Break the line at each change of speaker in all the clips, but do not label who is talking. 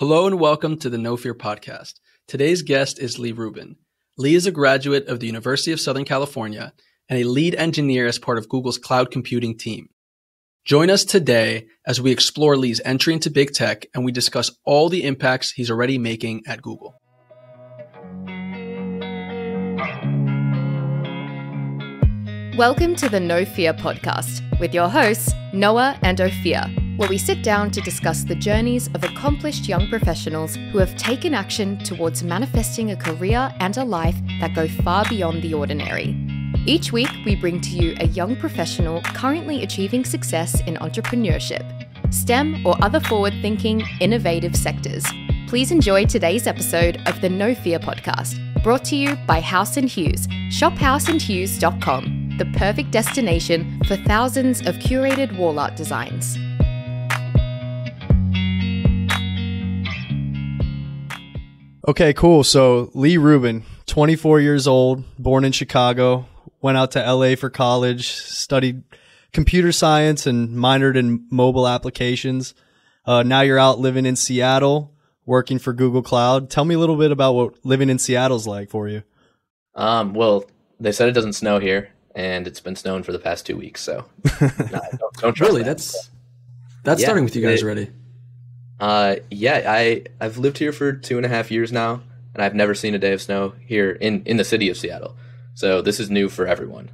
Hello and welcome to the No Fear podcast. Today's guest is Leigh Rubin. Leigh is a graduate of the University of Southern California and a lead engineer as part of Google's cloud computing team. Join us today as we explore Leigh's entry into big tech and we discuss all the impacts he's already making at Google.
Welcome to the No Fear podcast with your hosts, Noah and Ophir, where we sit down to discuss the journeys of accomplished young professionals who have taken action towards manifesting a career and a life that go far beyond the ordinary. Each week, we bring to you a young professional currently achieving success in entrepreneurship, STEM or other forward-thinking, innovative sectors. Please enjoy today's episode of the No Fear podcast, brought to you by House & Hughes, shophouseandhughes.com, the perfect destination for thousands of curated wall art designs.
Okay, cool. So Leigh Rubin, 24 years old, born in Chicago, went out to LA for college, studied computer science and minored in mobile applications. Now you're out living in Seattle, working for Google Cloud. Tell me a little bit about what living in Seattle's like for you.
Well, they said it doesn't snow here, and it's been snowing for the past 2 weeks. So don't trust
Really,
that.
that's starting with you guys already.
I've lived here for 2.5 years now, and I've never seen a day of snow here in the city of Seattle. So this is new for everyone.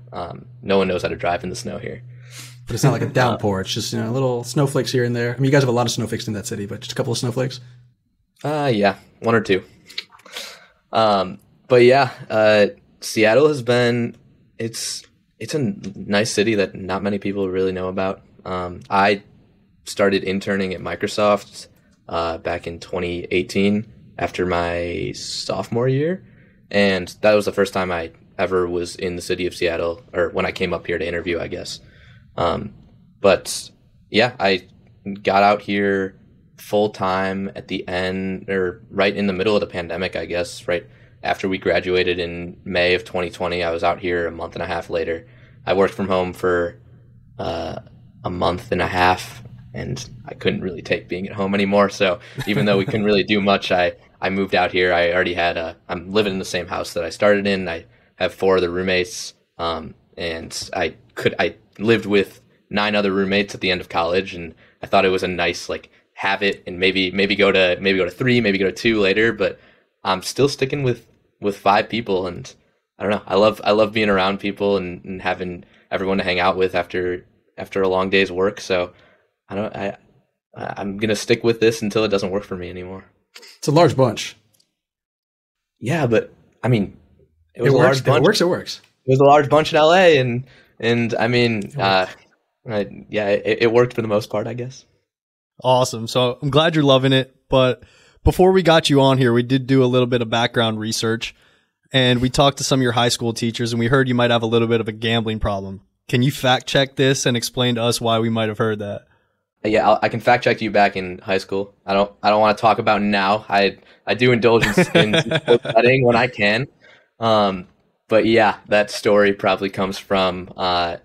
No one knows how to drive in the snow here.
But it's not like a downpour. It's just, little snowflakes here and there. I mean, you guys have a lot of snowflakes in that city, but just a couple of snowflakes?
Yeah, one or two. Seattle has been, it's a nice city that not many people really know about. I started interning at Microsoft back in 2018 after my sophomore year. And that was the first time I ever was in the city of Seattle, or when I came up here to interview, I guess. I got out here full time at the end, or right in the middle of the pandemic, I guess, right after we graduated in May of 2020. I was out here a month and a half later. I worked from home for a month and a half, and I couldn't really take being at home anymore. So even though we couldn't really do much, I moved out here. I already had I'm living in the same house that I started in. I have 4 other roommates, and I lived with 9 other roommates at the end of college, and I thought it was a nice have it and maybe go to 3, maybe go to 2 later. But I'm still sticking with 5 people, and I don't know. I love being around people and having everyone to hang out with after a long day's work. So I'm gonna stick with this until it doesn't work for me anymore.
It's a large bunch.
Yeah, but I mean, it was a large bunch.
It works.
It was a large bunch in LA, and I mean, it worked for the most part, I guess.
Awesome. So I'm glad you're loving it. But before we got you on here, we did do a little bit of background research, and we talked to some of your high school teachers, and we heard you might have a little bit of a gambling problem. Can you fact check this and explain to us why we might have heard that?
Yeah, I can fact check you back in high school. I don't want to talk about now. I do indulge in sports betting when I can. But yeah, that story probably comes from our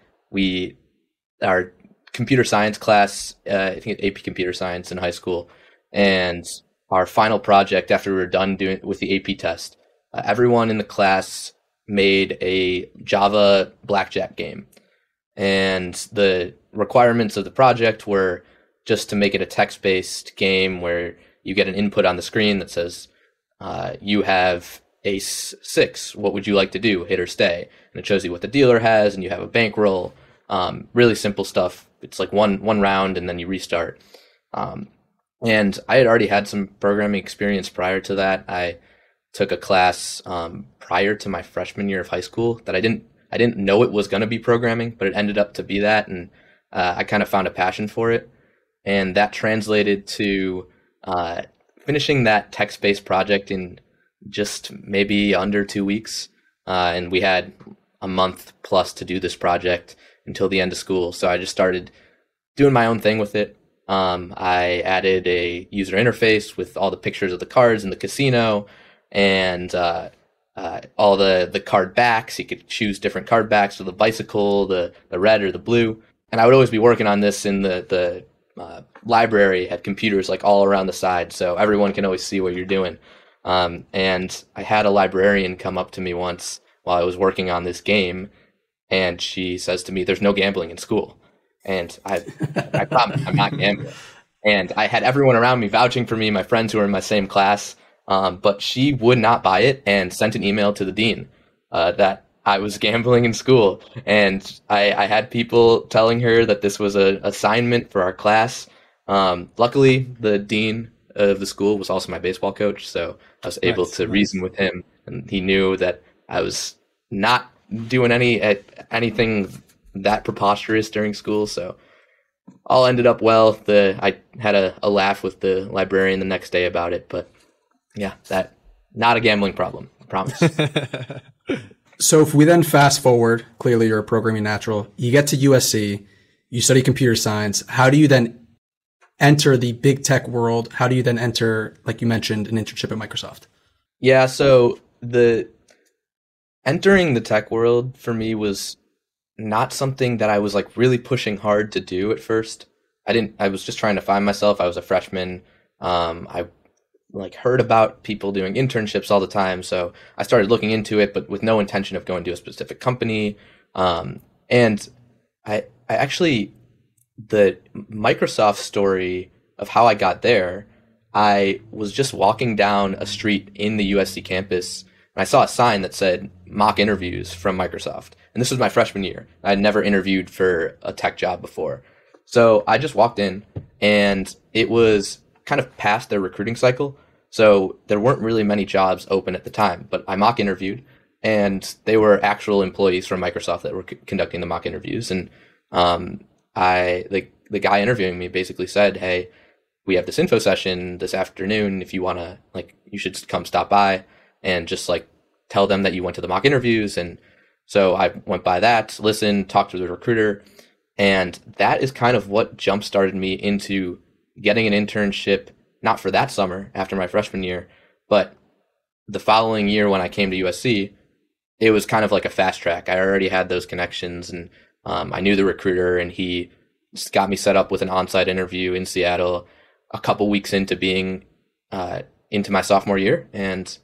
computer science class. I think it's AP Computer Science in high school, and our final project after we were done doing with the AP test, everyone in the class made a Java blackjack game. And the requirements of the project were just to make it a text-based game where you get an input on the screen that says, you have ace 6, what would you like to do, hit or stay? And it shows you what the dealer has, and you have a bankroll. Really simple stuff. It's like one round, and then you restart. And I had already had some programming experience prior to that. I took a class prior to my freshman year of high school that I didn't know it was going to be programming, but it ended up to be that, and I kind of found a passion for it. And that translated to finishing that text-based project in just maybe under 2 weeks. And we had a month plus to do this project until the end of school. So I just started doing my own thing with it. I added a user interface with all the pictures of the cards in the casino, and all the card backs. You could choose different card backs for the bicycle, the red or the blue. And I would always be working on this in the library had computers like all around the side, so everyone can always see what you're doing. And I had a librarian come up to me once while I was working on this game, and she says to me, "There's no gambling in school." And I promise I'm not gambling. And I had everyone around me vouching for me, my friends who were in my same class, but she would not buy it and sent an email to the dean that I was gambling in school. And I had people telling her that this was an assignment for our class. Luckily, the dean of the school was also my baseball coach, so I was able to reason with him, and he knew that I was not doing anything that preposterous during school. So all ended up well. I had a laugh with the librarian the next day about it, but yeah, that not a gambling problem, I promise.
So if we then fast forward, clearly you're a programming natural, you get to USC, you study computer science. How do you then enter the big tech world? How do you then enter, like you mentioned, an internship at Microsoft?
Yeah, so entering the tech world for me was not something that I was like really pushing hard to do at first. I was just trying to find myself. I was a freshman. I like heard about people doing internships all the time, so I started looking into it, but with no intention of going to a specific company. And I actually, the Microsoft story of how I got there, I was just walking down a street in the USC campus, and I saw a sign that said mock interviews from Microsoft. And this was my freshman year. I had never interviewed for a tech job before. So I just walked in, and it was kind of past their recruiting cycle. So there weren't really many jobs open at the time, but I mock interviewed, and they were actual employees from Microsoft that were conducting the mock interviews. And the guy interviewing me basically said, "Hey, we have this info session this afternoon. If you want to, like, you should come stop by and just like tell them that you went to the mock interviews." And so I went by that, listened, talked to the recruiter, and that is kind of what jump started me into getting an internship, not for that summer after my freshman year, but the following year when I came to USC. It was kind of like a fast track. I already had those connections, and I knew the recruiter, and he got me set up with an on-site interview in Seattle a couple weeks into being into my sophomore year. And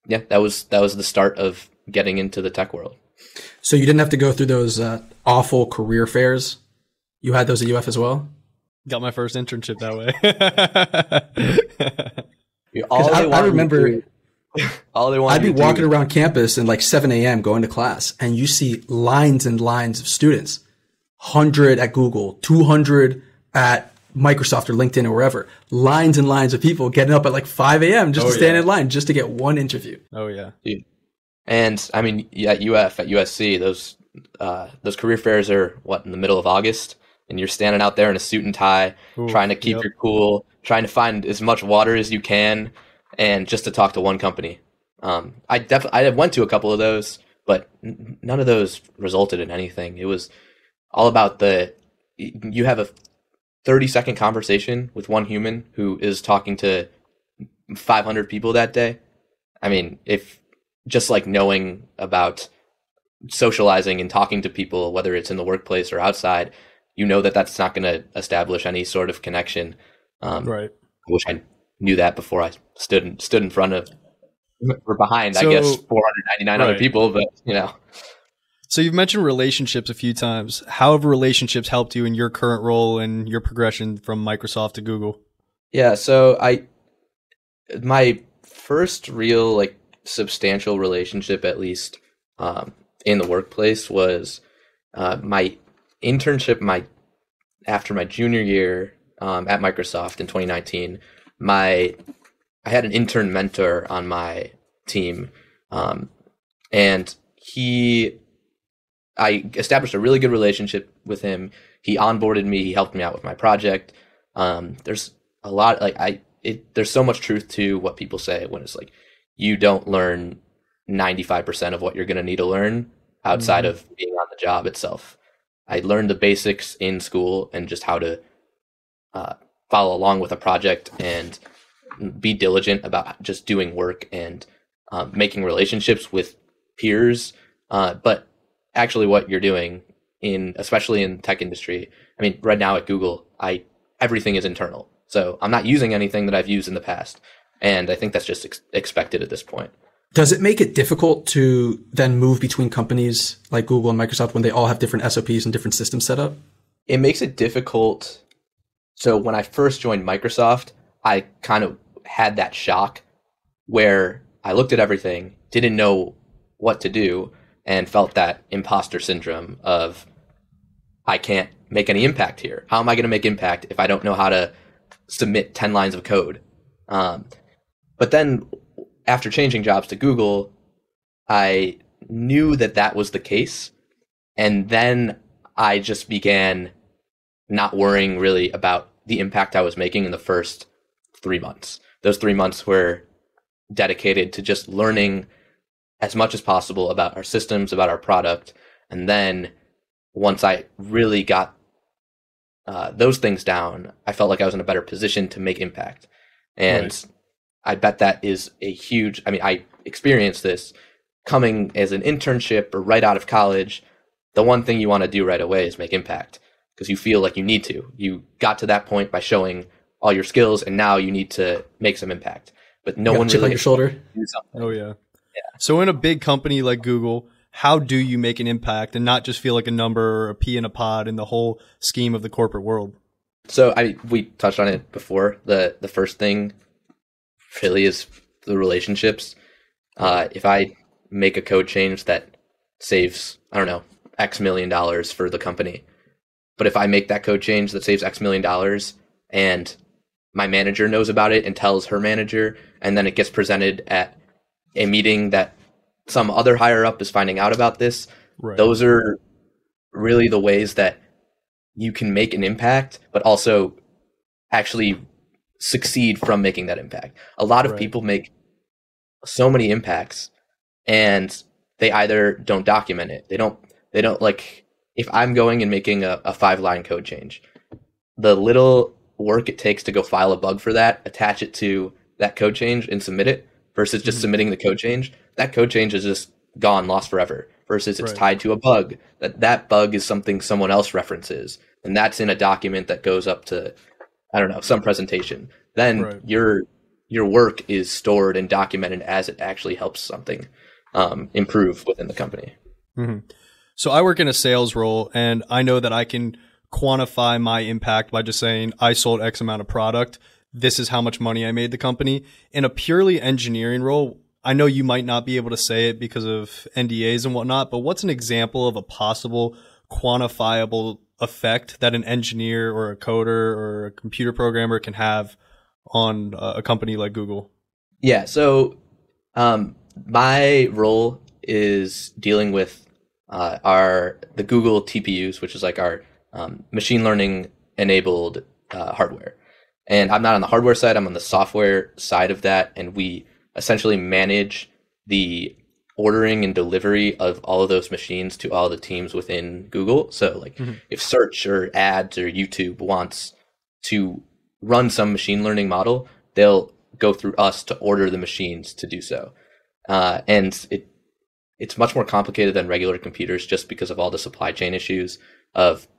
yeah, that was the start of getting into the tech world.
So you didn't have to go through those awful career fairs? You had those at UF as well?
Got my first internship that way.
I remember I'd be walking
around.
around campus and like 7 a.m. going to class, and you see lines and lines of students, 100 at Google, 200 at Microsoft or LinkedIn or wherever, lines and lines of people getting up at like 5 a.m. just to stand in line just to get one interview.
Oh yeah.
Dude. And I mean, at USC, those career fairs are in the middle of August, and you're standing out there in a suit and tie, trying to keep your cool, trying to find as much water as you can, and just to talk to one company. I went to a couple of those, but none of those resulted in anything. It was all about you have a 30-second conversation with one human who is talking to 500 people that day. I mean, if just like knowing about socializing and talking to people, whether it's in the workplace or outside, you know that's not going to establish any sort of connection.
Right.
I wish I knew that before I stood in front of or behind, I guess, 499 other people, but you know.
So you've mentioned relationships a few times. How have relationships helped you in your current role and your progression from Microsoft to Google? Yeah, so my first real like substantial relationship, at least in the workplace, was my internship after my junior year at Microsoft in 2019. I had an intern mentor on my team, and I established a really good relationship with him. He onboarded me. He helped me out with my project. There's a lot there's so much truth to what people say when it's like, you don't learn 95% of what you're going to need to learn outside of being on the job itself. I learned the basics in school and just how to follow along with a project and be diligent about just doing work and making relationships with peers. But actually what you're doing especially in tech industry, I mean, right now at Google, I
everything is internal. So I'm not using anything that I've used in the past. And I think that's just expected at this point.
Does it make it difficult to then move between companies like Google and Microsoft when they all have different SOPs and different systems set up?
It makes it difficult. So when I first joined Microsoft, I kind of had that shock where I looked at everything, didn't know what to do, and felt that imposter syndrome of, I can't make any impact here. How am I going to make impact if I don't know how to submit 10 lines of code? But then after changing jobs to Google, I knew that that was the case. And then I just began not worrying really about the impact I was making in the first 3 months. Those 3 months were dedicated to just learning as much as possible about our systems, about our product. And then once I really got those things down, I felt like I was in a better position to make impact. And right. I bet that is a huge, I experienced this coming as an internship or right out of college. The one thing you want to do right away is make impact because you feel like you need to. You got to that point by showing all your skills, and now you need to make some impact. But no one
chip
really
on your shoulder.
Do something.
Oh yeah. So in a big company like Google, how do you make an impact and not just feel like a number or a pea in a pod in the whole scheme of the corporate world?
So we touched on it before. The first thing really is the relationships. If I make a code change that saves, I don't know, X million dollars for the company, but if I make that code change that saves X million dollars and my manager knows about it and tells her manager, and then it gets presented at a meeting that some other higher up is finding out about this, right. Those are really the ways that you can make an impact, but also actually succeed from making that impact. A lot of right. people make so many impacts and they either don't document it. They don't like, if I'm going and making a 5-line code change, the little work it takes to go file a bug for that, attach it to that code change and submit it versus just submitting the code change, that code change is just gone, lost forever, versus it's right. tied to a bug. That bug is something someone else references, and that's in a document that goes up to, I don't know, some presentation. Then right. your work is stored and documented as it actually helps something improve within the company.
Mm-hmm. So I work in a sales role, and I know that I can quantify my impact by just saying I sold X amount of product. This is how much money I made the company. In a purely engineering role, I know you might not be able to say it because of NDAs and whatnot, but what's an example of a possible quantifiable effect that an engineer or a coder or a computer programmer can have on a company like Google?
Yeah, so my role is dealing with the Google TPUs, which is like our machine learning enabled hardware. And I'm not on the hardware side, I'm on the software side of that. And we essentially manage the ordering and delivery of all of those machines to all the teams within Google. So like if search or ads or YouTube wants to run some machine learning model, they'll go through us to order the machines to do so. And it's much more complicated than regular computers just because of all the supply chain issues of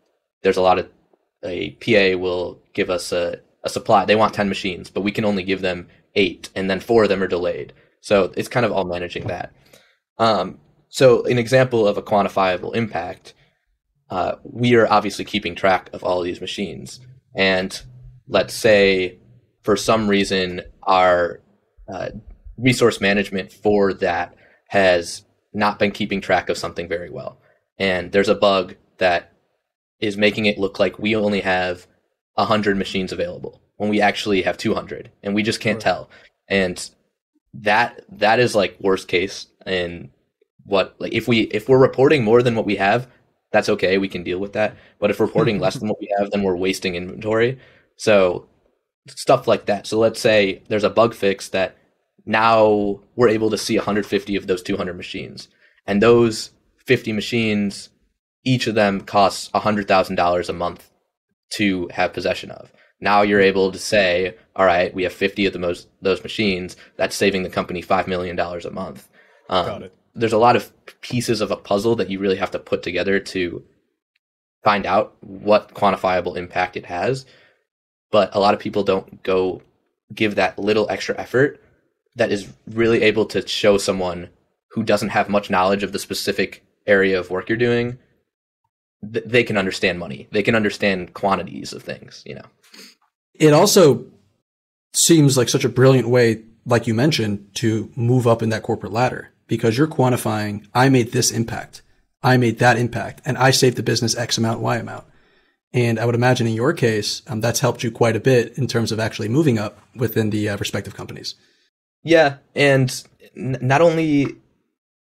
there's a lot of a PA will give us a supply. They want 10 machines, but we can only give them 8 and then 4 of them are delayed. So it's kind of all managing that. So an example of a quantifiable impact, we are obviously keeping track of all of these machines. And let's say for some reason our resource management for that has not been keeping track of something very well. And there's a bug that is making it look like we only have 100 machines available when we actually have 200 and we just can't tell. And that is like worst case. And what, like if we're reporting more than what we have, that's okay. We can deal with that. But if we're reporting less than what we have, then we're wasting inventory. So stuff like that. So let's say there's a bug fix that now we're able to see 150 of those 200 machines, and those 50 machines, each of them costs $100,000 a month to have possession of. Now you're able to say, all right, we have 50 of those machines. That's saving the company $5 million a month.
Got it.
There's a lot of pieces of a puzzle that you really have to put together to find out what quantifiable impact it has. but a lot of people don't go give that little extra effort that is really able to show someone who doesn't have much knowledge of the specific area of work you're doing, they can understand money. They can understand quantities of things, you know.
It also seems like such a brilliant way, like you mentioned, to move up in that corporate ladder, because you're quantifying, I made this impact, I made that impact, and I saved the business X amount, Y amount. And I would imagine in your case, that's helped you quite a bit in terms of actually moving up within the respective companies.
Yeah. And not only,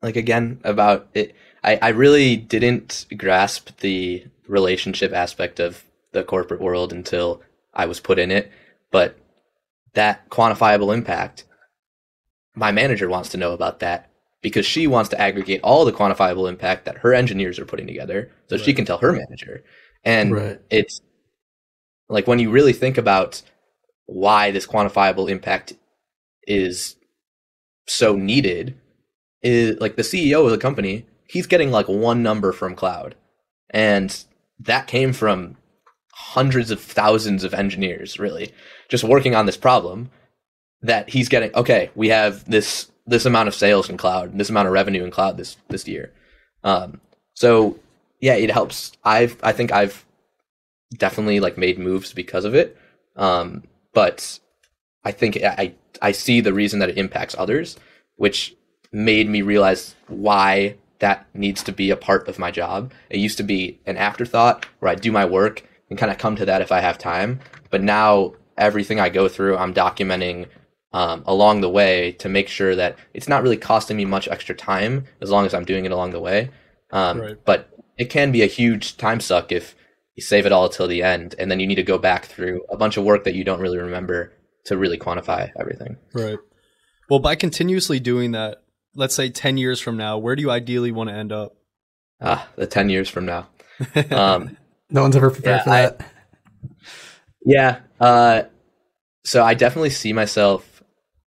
like, again, about it, I really didn't grasp the relationship aspect of the corporate world until I was put in it. But that quantifiable impact, my manager wants to know about that because she wants to aggregate all the quantifiable impact that her engineers are putting together so she can tell her manager. And it's like, when you really think about why this quantifiable impact is so needed, is like the CEO of the company, he's getting like one number from cloud, and that came from hundreds of thousands of engineers really just working on this problem, that he's getting, okay, we have this amount of sales in cloud, this amount of revenue in cloud this year. So yeah, it helps. I think I've definitely like made moves because of it. But I think I see the reason that it impacts others, which made me realize why that needs to be a part of my job. It used to be an afterthought where I do my work and kind of come to that if I have time. But now everything I go through, I'm documenting along the way to make sure that it's not really costing me much extra time as long as I'm doing it along the way. But it can be a huge time suck if you save it all till the end, and then you need to go back through a bunch of work that you don't really remember to really quantify everything.
Right. Well, by continuously doing that, let's say 10 years from now, where do you ideally want to end up?
The 10 years from now.
No one's ever prepared for
that. So I definitely see myself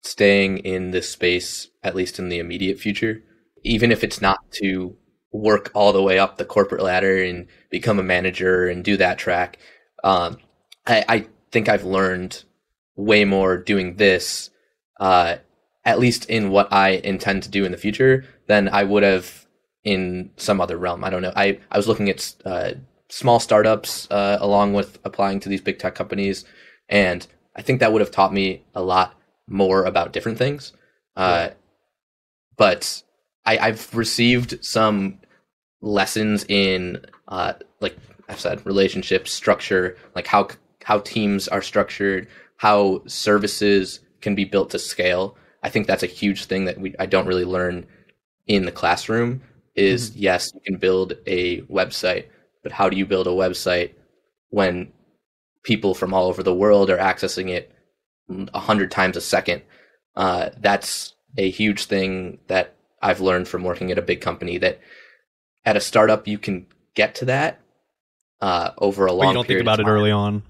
staying in this space, at least in the immediate future, even if it's not to work all the way up the corporate ladder and become a manager and do that track. I think I've learned way more doing this, at least in what I intend to do in the future, than I would have in some other realm. I don't know. I was looking at small startups along with applying to these big tech companies, and I think that would have taught me a lot more about different things. But I've received some lessons in, like I've said, relationships, structure, like how teams are structured, how services can be built to scale. I think that's a huge thing that I don't really learn in the classroom is, yes, you can build a website, but how do you build a website when people from all over the world are accessing it 100 times a second? That's a huge thing that I've learned from working at a big company, that at a startup you can get to that over a long period of time.
You don't think about it early on.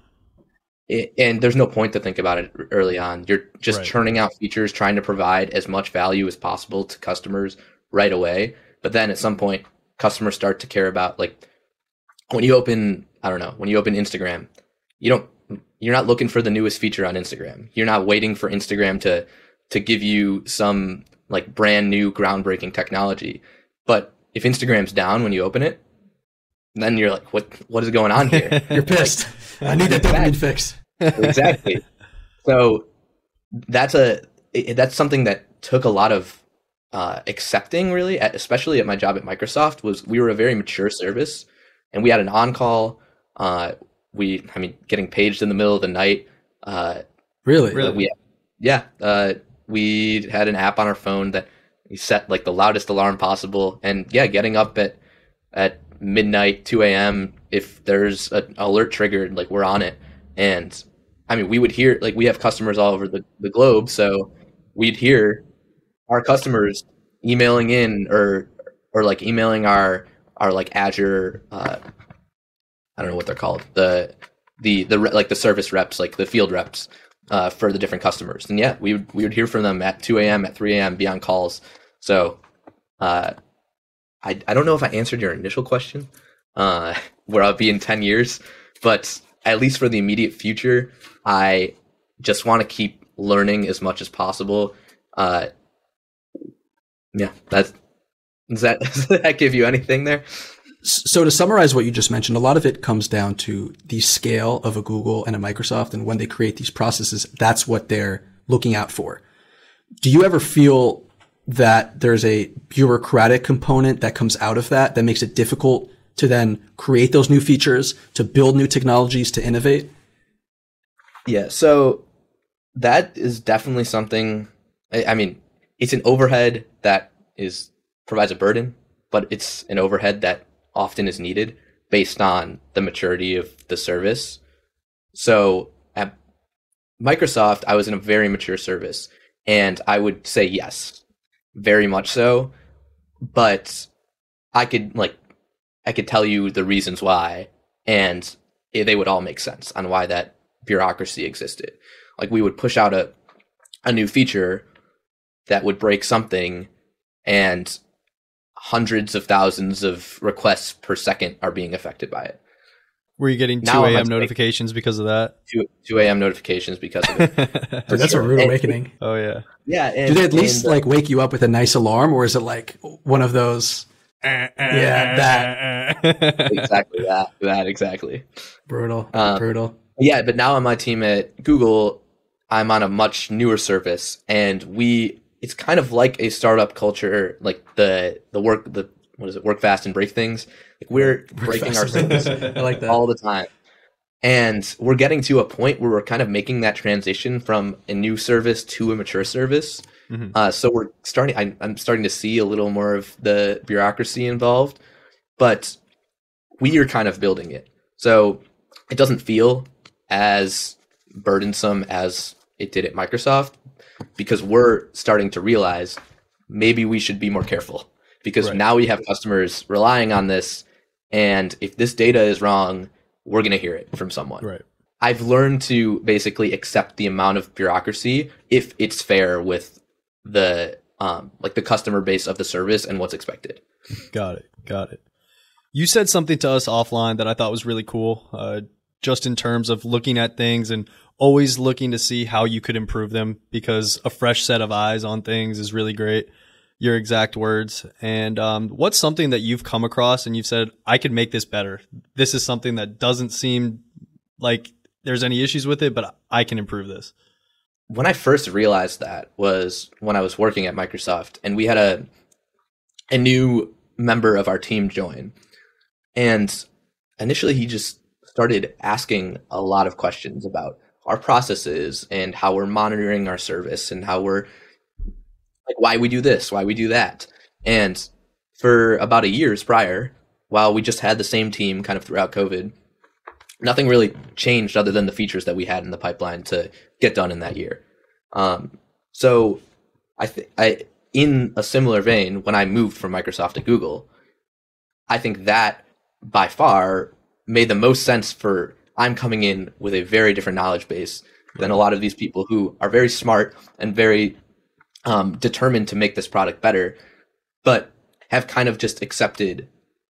And there's no point to think about it early on. You're just churning out features, trying to provide as much value as possible to customers right away. But then at some point, customers start to care about, like, when you open Instagram, you're not looking for the newest feature on Instagram. You're not waiting for Instagram to give you some like brand new groundbreaking technology. But if Instagram's down when you open it, then you're like, what is going on here?
You're pissed. I need that dopamine fix.
Exactly. So that's something that took a lot of accepting, really, especially at my job at Microsoft. Was we were a very mature service, and we had an on-call. Getting paged in the middle of the night.
Really?
We had an app on our phone that we set like the loudest alarm possible, and getting up at midnight, 2 a.m. if there's an alert triggered, like we're on it. And I mean, we would hear, like, we have customers all over the globe, so we'd hear our customers emailing in or emailing our like Azure, I don't know what they're called, the service reps, like the field reps for the different customers. And we would hear from them at 2 a.m., at 3 a.m., be on calls. So I don't know if I answered your initial question, where I'll be in 10 years, but at least for the immediate future, I just want to keep learning as much as possible. Yeah, does that give you anything there?
So to summarize what you just mentioned, a lot of it comes down to the scale of a Google and a Microsoft. And when they create these processes, that's what they're looking out for. Do you ever feel that there's a bureaucratic component that comes out of that makes it difficult to then create those new features, to build new technologies, to innovate?
Yeah, so that is definitely something. I mean, it's an overhead that provides a burden, but it's an overhead that often is needed based on the maturity of the service. So at Microsoft, I was in a very mature service, and I would say yes, very much so. But I could tell you the reasons why, and they would all make sense on why that bureaucracy existed. Like, we would push out a new feature that would break something, and hundreds of thousands of requests per second are being affected by it.
Were you getting 2 a.m. notifications because of that?
2 a.m. notifications because of it.
That's a rude awakening.
Oh, yeah.
Yeah.
Do they at least wake you up with a nice alarm, or is it like one of those? That.
Exactly that. Exactly.
Brutal.
Yeah, but now on my team at Google, I'm on a much newer service, and it's kind of like a startup culture, like work fast and break things. Like, we're breaking our service
I like that
all the time. And we're getting to a point where we're kind of making that transition from a new service to a mature service. Mm-hmm. So I'm starting to see a little more of the bureaucracy involved, but we are kind of building it. So it doesn't feel as burdensome as it did at Microsoft, because we're starting to realize maybe we should be more careful, because now we have customers relying on this. And if this data is wrong, we're going to hear it from someone.
Right.
I've learned to basically accept the amount of bureaucracy if it's fair with the the customer base of the service and what's expected.
Got it. You said something to us offline that I thought was really cool, just in terms of looking at things and always looking to see how you could improve them, because a fresh set of eyes on things is really great. Your exact words. And what's something that you've come across and you've said, I could make this better? This is something that doesn't seem like there's any issues with it, but I can improve this.
When I first realized that was when I was working at Microsoft, and we had a new member of our team join. And initially he just started asking a lot of questions about our processes and how we're monitoring our service and how we're why we do this, why we do that. And for about a year prior, while we just had the same team kind of throughout COVID, nothing really changed other than the features that we had in the pipeline to get done in that year. So I in a similar vein, when I moved from Microsoft to Google, I think that by far made the most sense. I'm coming in with a very different knowledge base than a lot of these people who are very smart and very determined to make this product better, but have kind of just accepted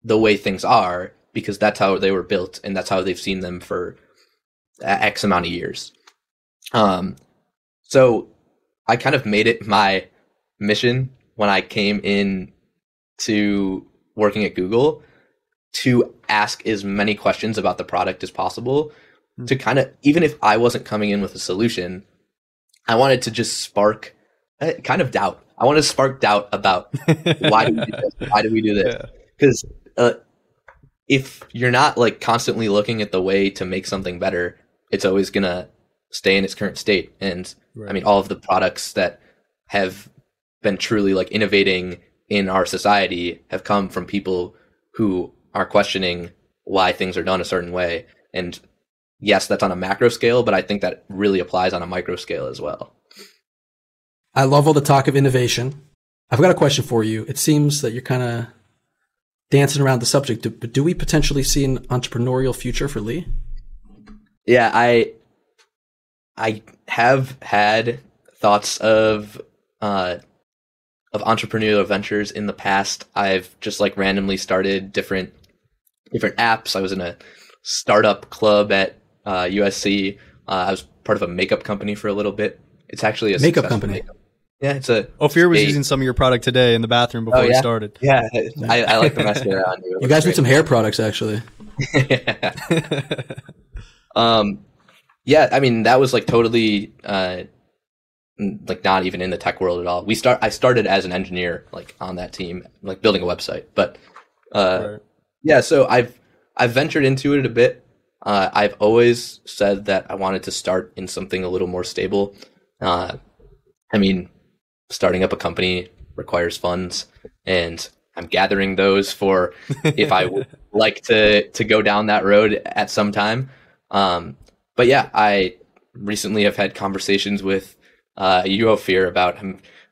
the way things are because that's how they were built and that's how they've seen them for X amount of years. So I kind of made it my mission when I came in to working at Google to ask as many questions about the product as possible, to kind of, even if I wasn't coming in with a solution, I wanted to just spark kind of doubt. I want to spark doubt about why do we do this? Why do we do this? Because if you're not like constantly looking at the way to make something better, it's always going to stay in its current state. And I mean, all of the products that have been truly like innovating in our society have come from people who are questioning why things are done a certain way. And yes, that's on a macro scale, but I think that really applies on a micro scale as well.
I love all the talk of innovation. I've got a question for you. It seems that you're kind of dancing around the subject, but do we potentially see an entrepreneurial future for Leigh?
Yeah, I have had thoughts of entrepreneurial ventures in the past. I've just like randomly started different apps. I was in a startup club at USC I was part of a makeup company for a little bit. It's actually a
makeup company.
Makeup. Yeah, it's a.
Ophir was using some of your product today in the bathroom before we started.
Yeah, I like the mascara on you.
You guys need some hair products, actually.
Yeah. Yeah, I mean, that was like totally like not even in the tech world at all. I started as an engineer, like on that team, like building a website. But
Right.
yeah, so I've ventured into it a bit. I've always said that I wanted to start in something a little more stable. I mean, starting up a company requires funds, and I'm gathering those for if I would like to go down that road at some time. But yeah, I recently have had conversations with you, Ophir, about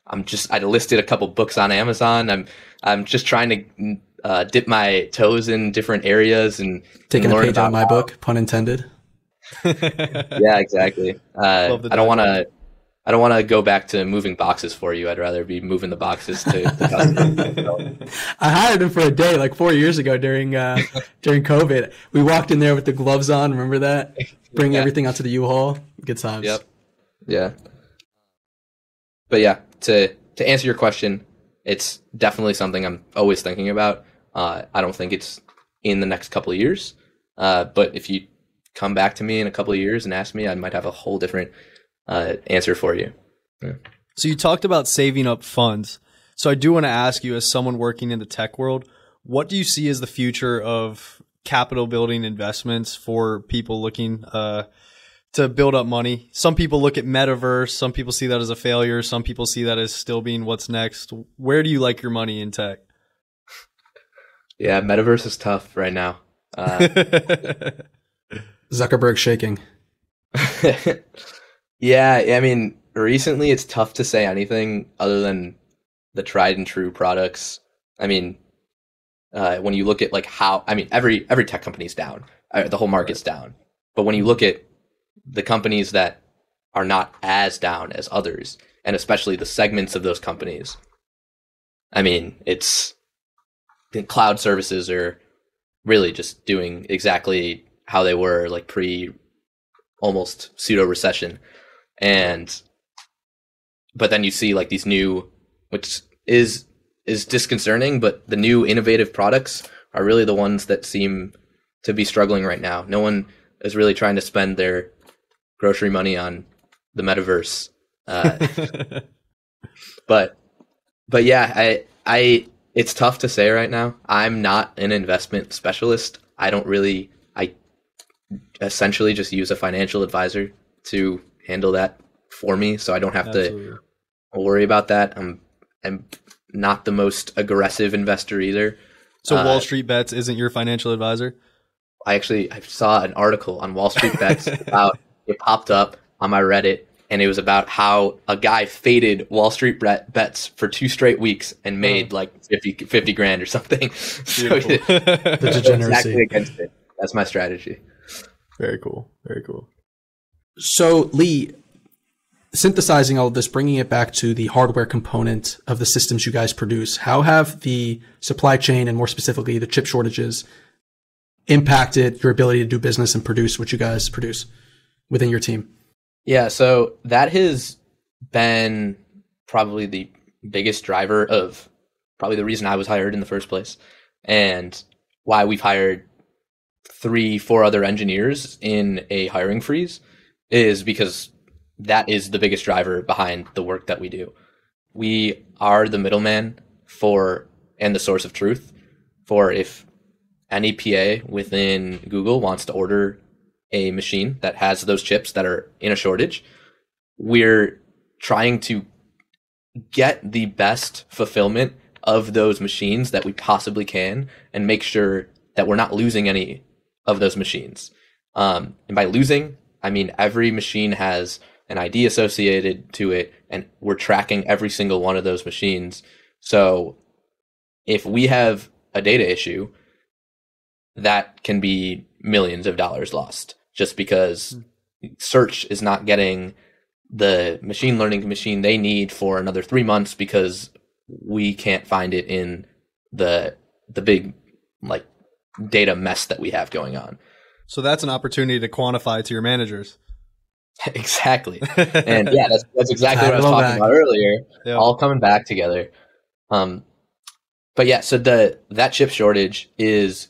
I listed a couple books on Amazon. I'm just trying to dip my toes in different areas and
Taking
learn
a page out
about
of my book, pun intended.
Yeah, exactly. I don't want to go back to moving boxes for you. I'd rather be moving the boxes to customers.
I hired him for a day like 4 years ago during COVID. We walked in there with the gloves on. Remember that? Bring everything out to the U-Haul. Good times.
Yep. Yeah. But yeah, to answer your question, it's definitely something I'm always thinking about. I don't think it's in the next couple of years. But if you come back to me in a couple of years and ask me, I might have a whole different answer for you. Yeah.
So you talked about saving up funds. So I do want to ask you, as someone working in the tech world, what do you see as the future of capital building investments for people looking to build up money? Some people look at metaverse. Some people see that as a failure. Some people see that as still being what's next. Where do you like your money in tech?
Yeah, metaverse is tough right now.
Zuckerberg shaking.
Yeah, I mean, recently it's tough to say anything other than the tried and true products. I mean, when you look at like every tech company's down, the whole market's down. But when you look at the companies that are not as down as others, and especially the segments of those companies, I mean, the cloud services are really just doing exactly how they were like almost pseudo recession. But then you see like these new, which is disconcerting, but the new innovative products are really the ones that seem to be struggling right now. No one is really trying to spend their grocery money on the metaverse. But yeah, it's tough to say right now. I'm not an investment specialist. I essentially just use a financial advisor to handle that for me, so I don't have to worry about that. I'm not the most aggressive investor either.
So Wall Street Bets isn't your financial advisor?
I saw an article on Wall Street Bets about it popped up on my Reddit, and it was about how a guy faded Wall Street Bets for 2 straight weeks and made like 50 grand or something. So
The degeneracy.
Exactly against it. That's my strategy.
Very cool. Very cool.
So, Leigh, synthesizing all of this, bringing it back to the hardware component of the systems you guys produce, how have the supply chain and more specifically the chip shortages impacted your ability to do business and produce what you guys produce within your team?
Yeah, so that has been probably the biggest driver of probably the reason I was hired in the first place, and why we've hired 3-4 other engineers in a hiring freeze is because that is the biggest driver behind the work that we do. We are the middleman and the source of truth for if any PA within Google wants to order a machine that has those chips that are in a shortage. We're trying to get the best fulfillment of those machines that we possibly can and make sure that we're not losing any of those machines. And by losing, I mean every machine has an ID associated to it, and we're tracking every single one of those machines. So if we have a data issue, that can be millions of dollars lost just because search is not getting the machine learning machine they need for another 3 months because we can't find it in the big like data mess that we have going on.
So that's an opportunity to quantify to your managers.
Exactly. And yeah, that's exactly what I was talking about earlier. Yep. All coming back together. But yeah, so that chip shortage is,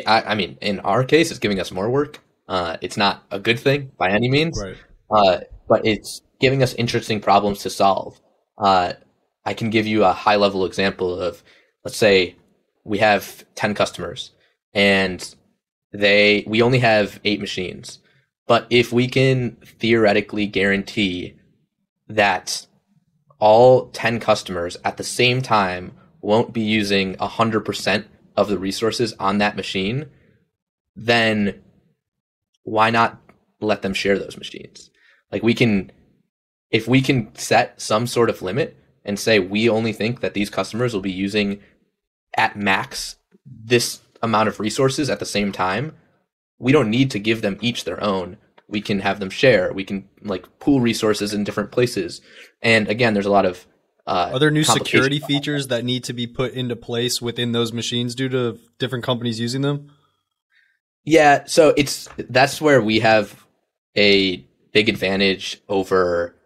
I mean, in our case, it's giving us more work. It's not a good thing by any means,
right.
But it's giving us interesting problems to solve. I can give you a high level example of, let's say we have 10 customers and we only have 8 machines. But if we can theoretically guarantee that all 10 customers at the same time won't be using 100% of the resources on that machine, then why not let them share those machines? Like if we can set some sort of limit and say we only think that these customers will be using at max this amount of resources at the same time, we don't need to give them each their own. We can have them share. We can pool resources in different places. And again, there's a lot of
are there new security features that need to be put into place within those machines due to different companies using them?
Yeah, so that's where we have a big advantage over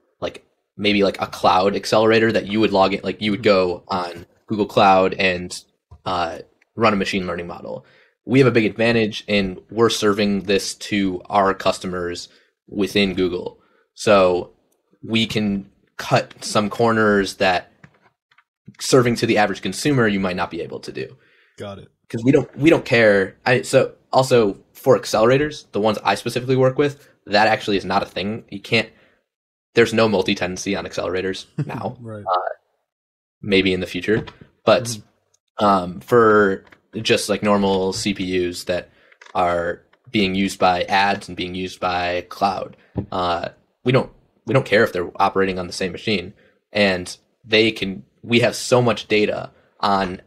maybe a cloud accelerator that you would log in, you would go on Google Cloud and run a machine learning model. We have a big advantage and we're serving this to our customers within Google. So we can cut some corners that serving to the average consumer you might not be able to do.
Got it.
Because we don't care. So also for accelerators, the ones I specifically work with, that actually is not a thing. There's no multi-tenancy on accelerators now.
Right.
Maybe in the future, but for just normal CPUs that are being used by ads and being used by cloud, we don't care if they're operating on the same machine, and we have so much data on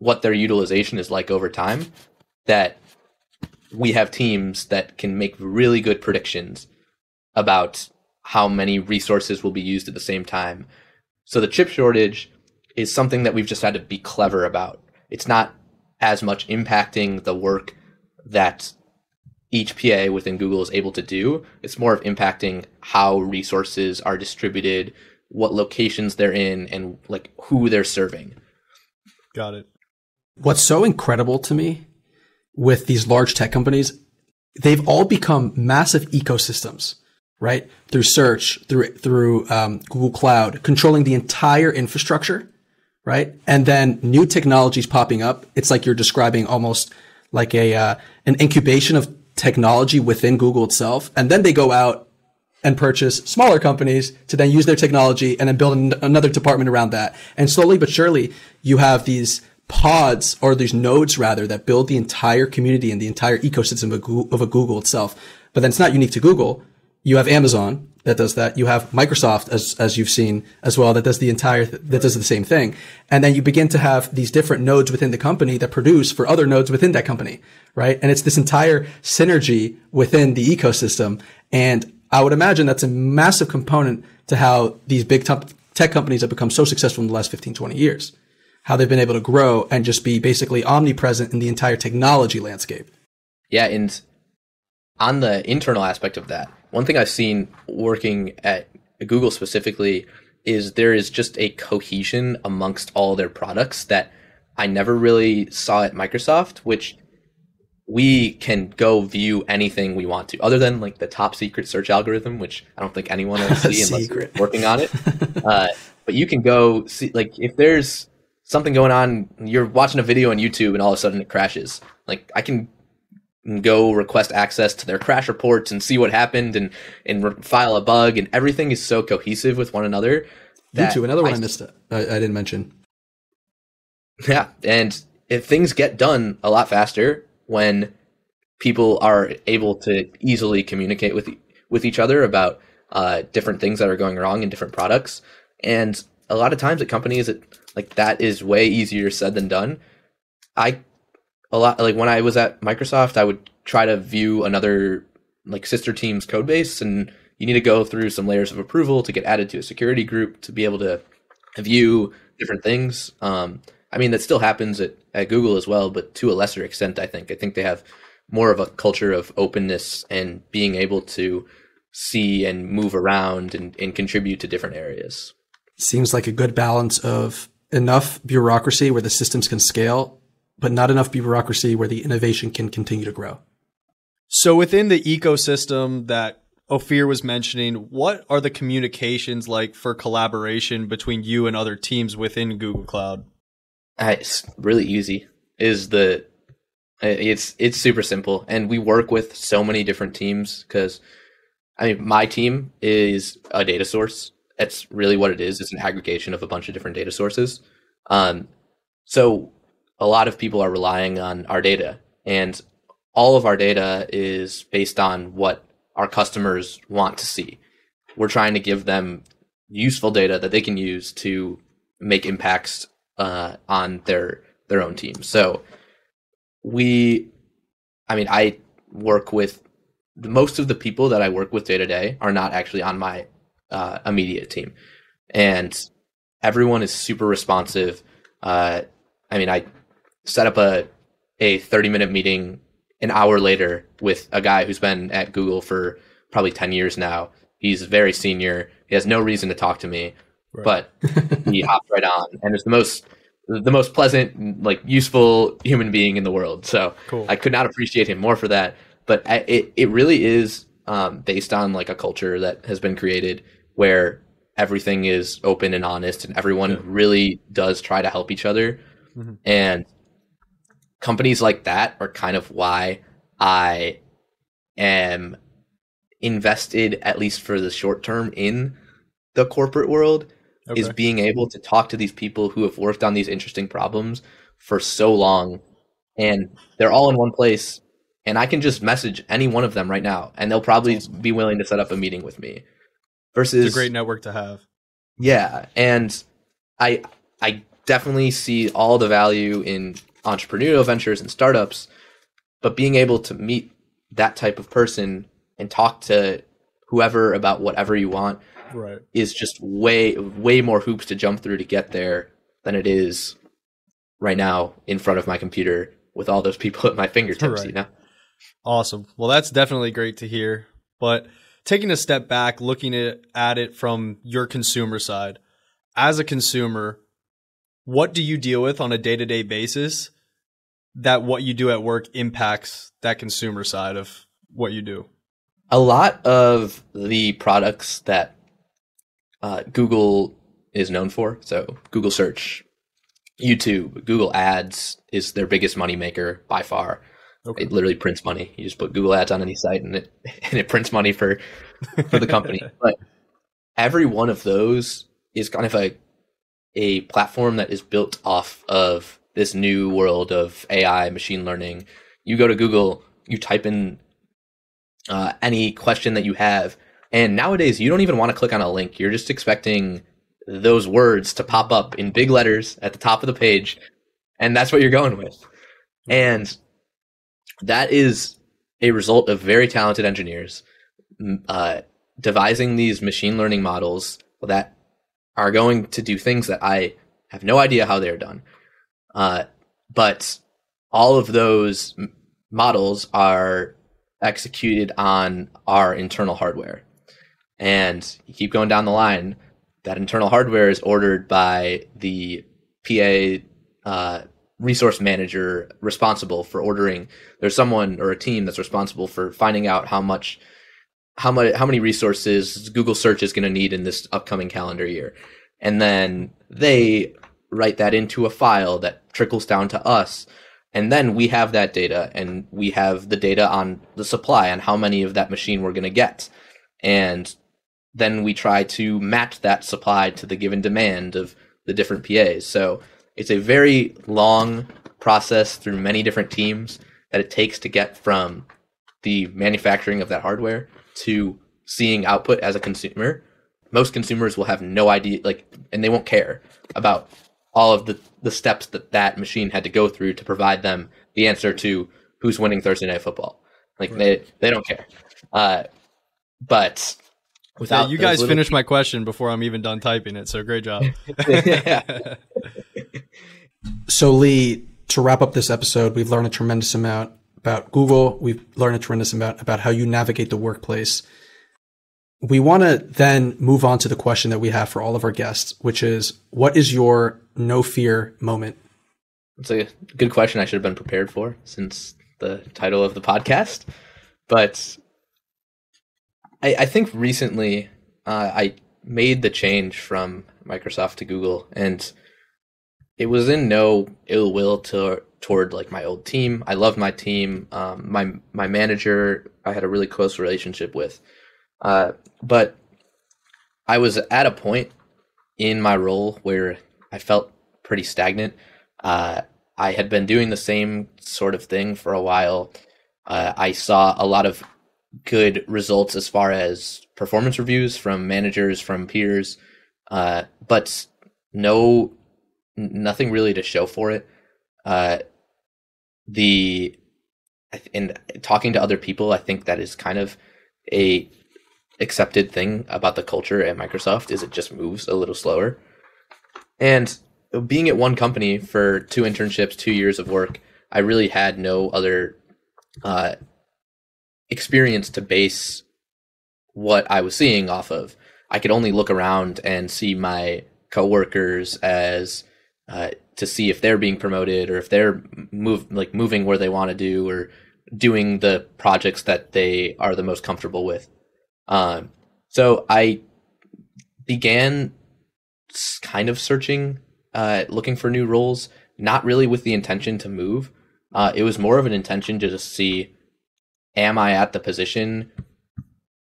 what their utilization is like over time that we have teams that can make really good predictions about how many resources will be used at the same time. So the chip shortage is something that we've just had to be clever about. It's not as much impacting the work that each PA within Google is able to do. It's more of impacting how resources are distributed, what locations they're in, and who they're serving.
Got it.
What's so incredible to me with these large tech companies, they've all become massive ecosystems, right? Through search, through Google Cloud, controlling the entire infrastructure, right? And then new technologies popping up. It's like you're describing almost like an incubation of technology within Google itself. And then they go out and purchase smaller companies to then use their technology and then build another department around that. And slowly but surely, you have these pods, or these nodes rather, that build the entire community and the entire ecosystem of a Google itself. But then it's not unique to Google. You have Amazon that does that. You have Microsoft, as you've seen as well, that does the same thing. And then you begin to have these different nodes within the company that produce for other nodes within that company, right? And it's this entire synergy within the ecosystem. And I would imagine that's a massive component to how these big tech companies have become so successful in the last 15, 20 years, how they've been able to grow and just be basically omnipresent in the entire technology landscape.
Yeah. And on the internal aspect of that, one thing I've seen working at Google specifically is there is just a cohesion amongst all their products that I never really saw at Microsoft, which we can go view anything we want to, other than the top secret search algorithm, which I don't think anyone will see unless you're working on it. But you can go see, if there's something going on, you're watching a video on YouTube and all of a sudden it crashes. I can go request access to their crash reports and see what happened and file a bug, and everything is so cohesive with one another.
YouTube, another one I missed. I didn't mention.
Yeah, and if things get done a lot faster when people are able to easily communicate with each other about different things that are going wrong in different products, and a lot of times at companies that is way easier said than done. When I was at Microsoft, I would try to view another sister team's code base, and you need to go through some layers of approval to get added to a security group to be able to view different things. That still happens at Google as well, but to a lesser extent, I think. I think they have more of a culture of openness and being able to see and move around and contribute to different areas.
Seems like a good balance of enough bureaucracy where the systems can scale, but not enough bureaucracy where the innovation can continue to grow.
So within the ecosystem that Ophir was mentioning, what are the communications like for collaboration between you and other teams within Google Cloud?
It's really easy. It's super simple, and we work with so many different teams because, my team is a data source. That's really what it is. It's an aggregation of a bunch of different data sources. So a lot of people are relying on our data, and all of our data is based on what our customers want to see. We're trying to give them useful data that they can use to make impacts on their own team. So I work with most of the people that I work with day to day are not actually on my immediate team, and everyone is super responsive. I set up a 30-minute meeting an hour later with a guy who's been at Google for probably 10 years now. He's very senior. He has no reason to talk to me, right. But he hopped right on, and it's the most pleasant, useful human being in the world. So cool. I could not appreciate him more for that. But it really is based on a culture that has been created where everything is open and honest, and everyone really does try to help each other. Mm-hmm. And companies like that are kind of why I am invested, at least for the short term, in the corporate world, is being able to talk to these people who have worked on these interesting problems for so long, and they're all in one place, and I can just message any one of them right now, and they'll probably be willing to set up a meeting with me. Versus,
it's a great network to have.
Yeah, and I definitely see all the value in entrepreneurial ventures and startups, but being able to meet that type of person and talk to whoever about whatever you want is just way more hoops to jump through to get there than it is right now in front of my computer with all those people at my fingertips.
Awesome. Well, that's definitely great to hear. But taking a step back, looking at it from your consumer side, as a consumer, what do you deal with on a day-to-day basis that what you do at work impacts that consumer side of what you do?
A lot of the products that Google is known for, so Google Search, YouTube, Google Ads is their biggest moneymaker by far. Okay. It literally prints money. You just put Google Ads on any site and it prints money for the company. But every one of those is kind of a platform that is built off of this new world of AI, machine learning. You go to Google, you type in any question that you have, and nowadays you don't even want to click on a link. You're just expecting those words to pop up in big letters at the top of the page, and that's what you're going with. And that is a result of very talented engineers devising these machine learning models that are going to do things that I have no idea how they're done. But all of those models are executed on our internal hardware. And you keep going down the line, that internal hardware is ordered by the PA resource manager responsible for ordering. There's someone or a team that's responsible for finding out how many resources Google Search is going to need in this upcoming calendar year. And then they write that into a file that trickles down to us. And then we have that data, and we have the data on the supply, on how many of that machine we're going to get. And then we try to match that supply to the given demand of the different PAs. So it's a very long process through many different teams that it takes to get from the manufacturing of that hardware to seeing output as a consumer. Most consumers will have no idea, and they won't care about all of the steps that machine had to go through to provide them the answer to who's winning Thursday Night Football. They don't care. But without
you guys finished my question before I'm even done typing it, so great job.
So Leigh, to wrap up this episode, we've learned a tremendous amount about Google. We've learned a tremendous amount about how you navigate the workplace. we want to then move on to the question that we have for all of our guests, which is, what is your no fear moment?
It's a good question I should have been prepared for since the title of the podcast. But I think recently I made the change from Microsoft to Google, and it was in no ill will toward like my old team. I loved my team. My manager, I had a really close relationship with. But I was at a point in my role where I felt pretty stagnant. I had been doing the same sort of thing for a while. I saw a lot of good results as far as performance reviews from managers, from peers, but nothing really to show for it. And talking to other people, I think that is kind of a accepted thing about the culture at Microsoft, is it just moves a little slower. And being at one company for 2 internships, 2 years of work, I really had no other experience to base what I was seeing off of. I could only look around and see my coworkers as to see if they're being promoted, or if they're moving where they want to do, or doing the projects that they are the most comfortable with. So I began kind of searching, looking for new roles, not really with the intention to move. It was more of an intention to just see, am I at the position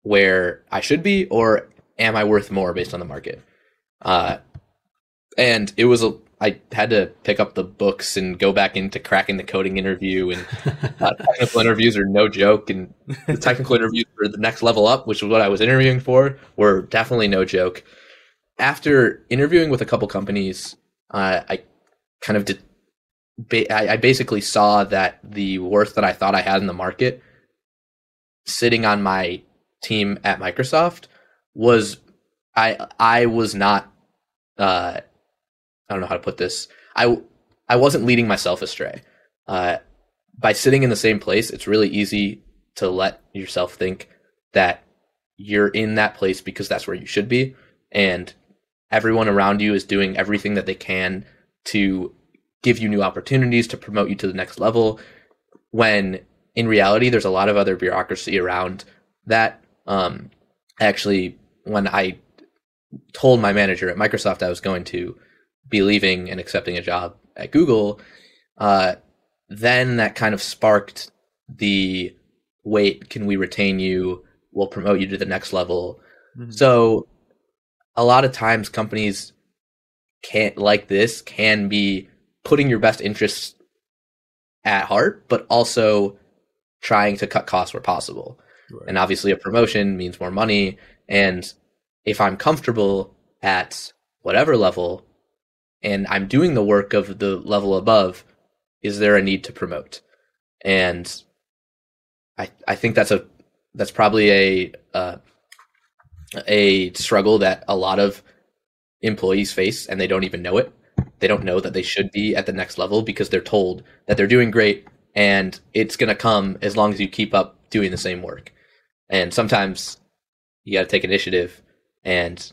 where I should be, or am I worth more based on the market? And it was I had to pick up the books and go back into cracking the coding interview, and technical interviews are no joke. And the technical interviews for the next level up, which was what I was interviewing for, were definitely no joke. After interviewing with a couple companies, I kind of did. I basically saw that the worth that I thought I had in the market, sitting on my team at Microsoft, was I was not. I don't know how to put this. I wasn't leading myself astray. By sitting in the same place, it's really easy to let yourself think that you're in that place because that's where you should be, and everyone around you is doing everything that they can to give you new opportunities, to promote you to the next level, when in reality there's a lot of other bureaucracy around that. Actually, when I told my manager at Microsoft I was going to be leaving and accepting a job at Google, then that kind of sparked the, wait, can we retain you? We'll promote you to the next level. Mm-hmm. So a lot of times companies can be putting your best interests at heart, but also trying to cut costs where possible. Right. And obviously a promotion means more money. And if I'm comfortable at whatever level, and I'm doing the work of the level above, is there a need to promote? And I think that's probably a struggle that a lot of employees face, and they don't even know it. They don't know that they should be at the next level because they're told that they're doing great and it's going to come as long as you keep up doing the same work. And sometimes you got to take initiative and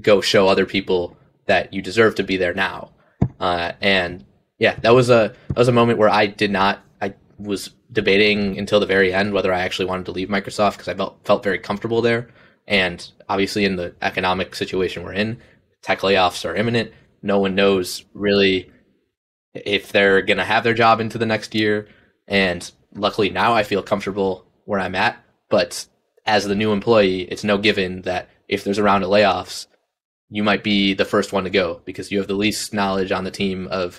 go show other people that you deserve to be there now. And yeah, that was a moment where I was debating until the very end whether I actually wanted to leave Microsoft, because I felt very comfortable there. And obviously in the economic situation we're in, tech layoffs are imminent. No one knows really if they're going to have their job into the next year. And luckily now I feel comfortable where I'm at. But as the new employee, it's no given that if there's a round of layoffs, you might be the first one to go because you have the least knowledge on the team of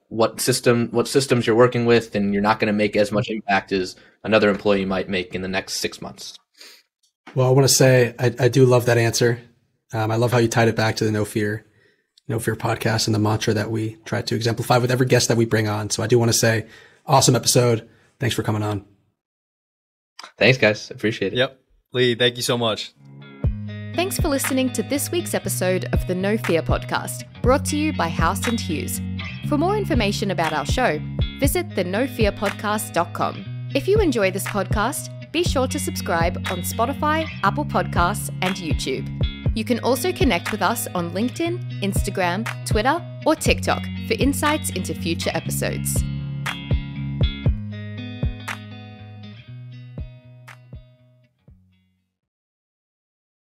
what systems you're working with, and you're not going to make as much impact as another employee might make in the next 6 months.
Well, I want to say I do love that answer. I love how you tied it back to the No Fear podcast and the mantra that we try to exemplify with every guest that we bring on. So I do want to say, awesome episode. Thanks for coming on.
Thanks, guys. Appreciate it.
Yep. Leigh, thank you so much.
Thanks for listening to this week's episode of the No Fear podcast, brought to you by House & Hughes. For more information about our show, visit thenofearpodcast.com. If you enjoy this podcast, be sure to subscribe on Spotify, Apple Podcasts, and YouTube. You can also connect with us on LinkedIn, Instagram, Twitter, or TikTok for insights into future episodes.